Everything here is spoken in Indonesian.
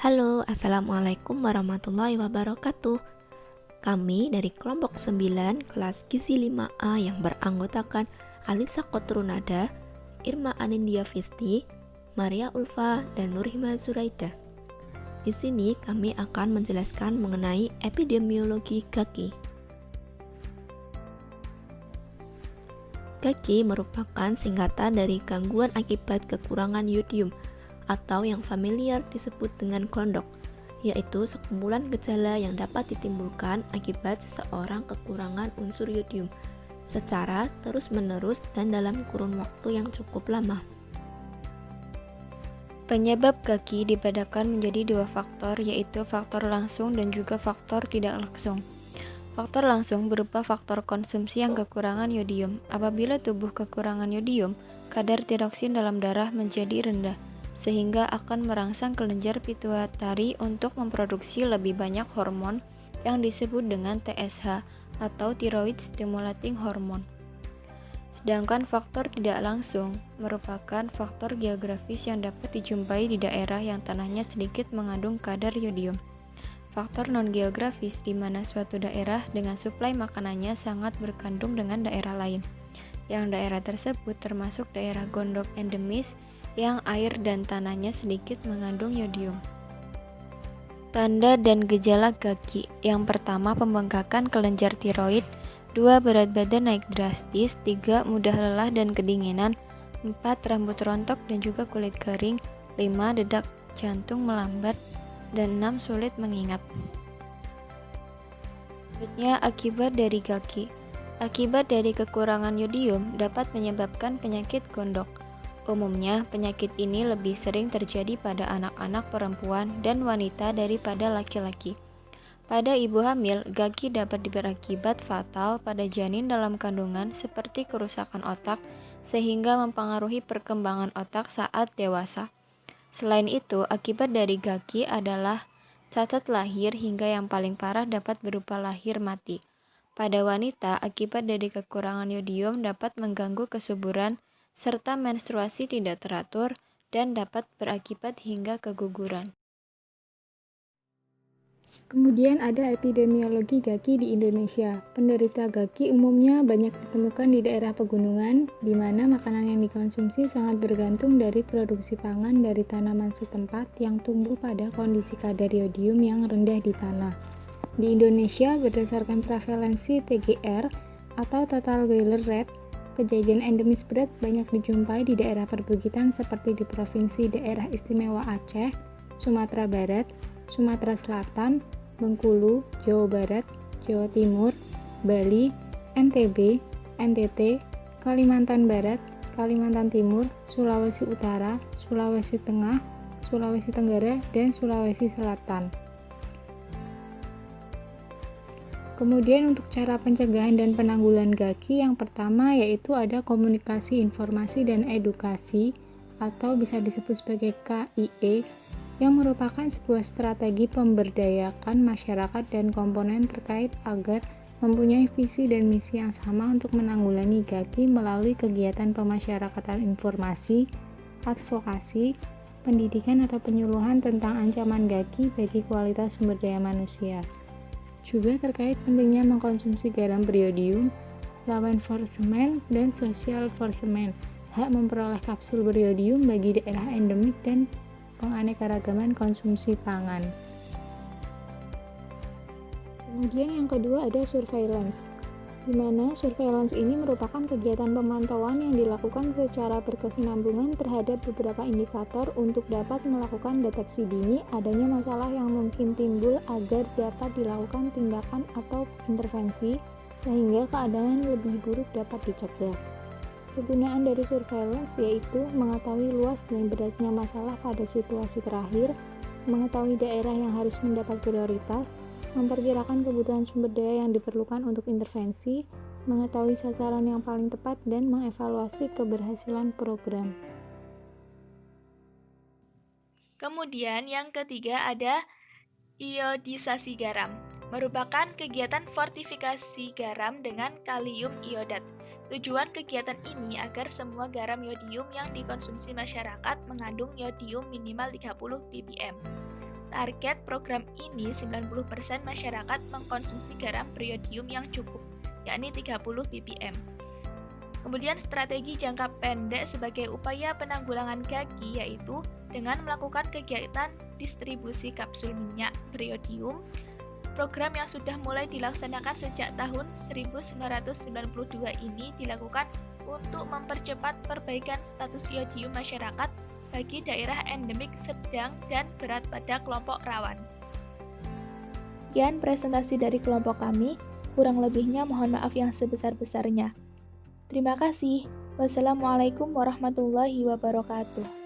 Halo, Assalamualaikum warahmatullahi wabarakatuh. Kami dari kelompok 9 kelas Gizi 5A yang beranggotakan Alisa Kotrunada, Irma Anindya Fisti, Maria Ulfa, dan Nurhima Zuraida. Di sini kami akan menjelaskan mengenai epidemiologi GAGI. GAGI merupakan singkatan dari gangguan akibat kekurangan yodium atau yang familiar disebut dengan gondok, yaitu sekumpulan gejala yang dapat ditimbulkan akibat seseorang kekurangan unsur yodium secara terus-menerus dan dalam kurun waktu yang cukup lama. Penyebab GAGI dibedakan menjadi dua faktor, yaitu faktor langsung dan juga faktor tidak langsung. Faktor langsung berupa faktor konsumsi yang kekurangan yodium. Apabila tubuh kekurangan yodium, kadar tiroksin dalam darah menjadi rendah, sehingga akan merangsang kelenjar pituitari untuk memproduksi lebih banyak hormon yang disebut dengan TSH atau thyroid stimulating hormone. Sedangkan faktor tidak langsung merupakan faktor geografis yang dapat dijumpai di daerah yang tanahnya sedikit mengandung kadar yodium. Faktor non-geografis di mana suatu daerah dengan suplai makanannya sangat berkandung dengan daerah lain, yang daerah tersebut termasuk daerah gondok endemis yang air dan tanahnya sedikit mengandung yodium. Tanda dan gejala GAGI. Yang pertama, pembengkakan kelenjar tiroid. 2. Berat badan naik drastis. 3. Mudah lelah dan kedinginan. 4. Rambut rontok dan juga kulit kering. 5. Detak jantung melambat. Dan 6. Sulit mengingat. Selanjutnya, akibat dari GAGI. Akibat dari kekurangan yodium dapat menyebabkan penyakit gondok. Umumnya, penyakit ini lebih sering terjadi pada anak-anak perempuan dan wanita daripada laki-laki. Pada ibu hamil, GAGI dapat berakibat fatal pada janin dalam kandungan seperti kerusakan otak, sehingga mempengaruhi perkembangan otak saat dewasa. Selain itu, akibat dari GAGI adalah cacat lahir hingga yang paling parah dapat berupa lahir mati. Pada wanita, akibat dari kekurangan yodium dapat mengganggu kesuburan, serta menstruasi tidak teratur dan dapat berakibat hingga keguguran. Kemudian ada epidemiologi GAGI di Indonesia. Penderita GAGI umumnya banyak ditemukan di daerah pegunungan, di mana makanan yang dikonsumsi sangat bergantung dari produksi pangan dari tanaman setempat yang tumbuh pada kondisi kadar yodium yang rendah di tanah. Di Indonesia, berdasarkan prevalensi TGR atau Total Goiler Rate, kejadian endemis berat banyak dijumpai di daerah perbukitan seperti di Provinsi Daerah Istimewa Aceh, Sumatera Barat, Sumatera Selatan, Bengkulu, Jawa Barat, Jawa Timur, Bali, NTB, NTT, Kalimantan Barat, Kalimantan Timur, Sulawesi Utara, Sulawesi Tengah, Sulawesi Tenggara, dan Sulawesi Selatan. Kemudian untuk cara pencegahan dan penanggulangan GAGI, yang pertama yaitu ada komunikasi informasi dan edukasi atau bisa disebut sebagai KIE, yang merupakan sebuah strategi pemberdayakan masyarakat dan komponen terkait agar mempunyai visi dan misi yang sama untuk menanggulangi GAGI melalui kegiatan pemasyarakatan informasi, advokasi, pendidikan atau penyuluhan tentang ancaman GAGI bagi kualitas sumber daya manusia. Juga terkait pentingnya mengkonsumsi garam beriodium, law enforcement, dan social enforcement, hak memperoleh kapsul beriodium bagi daerah endemik dan penganekaragaman konsumsi pangan. Kemudian yang kedua ada surveillance, di mana surveillance ini merupakan kegiatan pemantauan yang dilakukan secara berkesinambungan terhadap beberapa indikator untuk dapat melakukan deteksi dini adanya masalah yang mungkin timbul agar dapat dilakukan tindakan atau intervensi sehingga keadaan lebih buruk dapat dicegah. Kegunaan dari surveillance yaitu mengetahui luas dan beratnya masalah pada situasi terakhir, mengetahui daerah yang harus mendapat prioritas, memperkirakan kebutuhan sumber daya yang diperlukan untuk intervensi, mengetahui sasaran yang paling tepat, dan mengevaluasi keberhasilan program. Kemudian yang ketiga ada iodisasi garam, merupakan kegiatan fortifikasi garam dengan kalium iodat. Tujuan kegiatan ini agar semua garam yodium yang dikonsumsi masyarakat mengandung yodium minimal 30 ppm. Target program ini 90% masyarakat mengkonsumsi garam beriodium yang cukup, yakni 30 ppm. Kemudian strategi jangka pendek sebagai upaya penanggulangan gagi yaitu dengan melakukan kegiatan distribusi kapsul minyak beriodium. Program yang sudah mulai dilaksanakan sejak tahun 1992 ini dilakukan untuk mempercepat perbaikan status iodium masyarakat bagi daerah endemik sedang dan berat pada kelompok rawan. Sekian presentasi dari kelompok kami, kurang lebihnya mohon maaf yang sebesar-besarnya. Terima kasih. Wassalamualaikum warahmatullahi wabarakatuh.